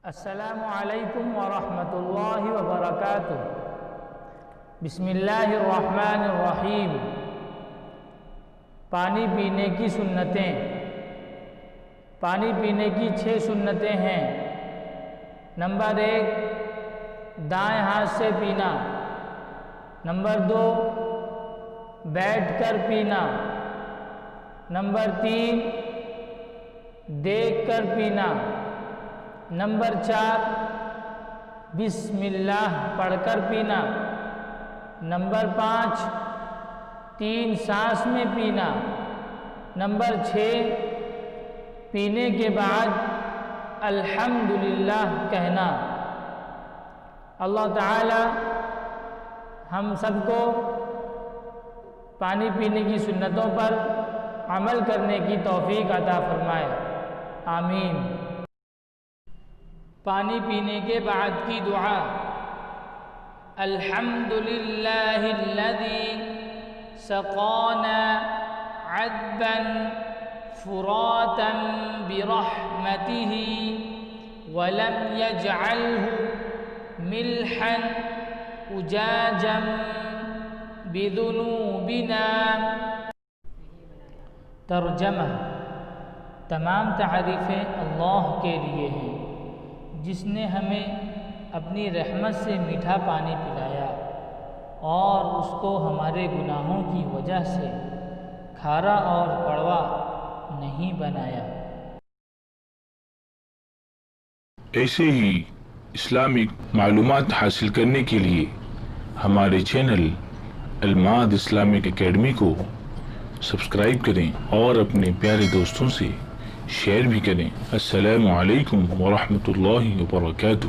السلام علیکم ورحمۃ اللہ وبرکاتہ۔ بسم اللہ الرحمن الرحیم۔ پانی پینے کی سنتیں۔ پانی پینے کی 6 سنتیں ہیں۔ نمبر 1، دائیں ہاتھ سے پینا۔ نمبر 2، بیٹھ کر پینا۔ نمبر 3، دیکھ کر پینا۔ نمبر 4، بسم اللہ پڑھ کر پینا۔ نمبر 5، 3 سانس میں پینا۔ نمبر 6، پینے کے بعد الحمدللہ کہنا۔ اللہ تعالی ہم سب کو پانی پینے کی سنتوں پر عمل کرنے کی توفیق عطا فرمائے، آمین۔ پانی پینے کے بعد کی دعا: الحمدللہ الذی سقانا عذبا فراتا برحمتہ ولم یجعلہ ملحا اجاجا بذنوبنا۔ ترجمہ: تمام تعریفیں اللہ کے لیے ہیں جس نے ہمیں اپنی رحمت سے میٹھا پانی پلایا اور اس کو ہمارے گناہوں کی وجہ سے کھارا اور کڑوا نہیں بنایا۔ ایسے ہی اسلامک معلومات حاصل کرنے کے لیے ہمارے چینل المعاد اسلامک اکیڈمی کو سبسکرائب کریں اور اپنے پیارے دوستوں سے شیئر بھی کریں۔ السلام علیکم ورحمۃ اللہ وبرکاتہ۔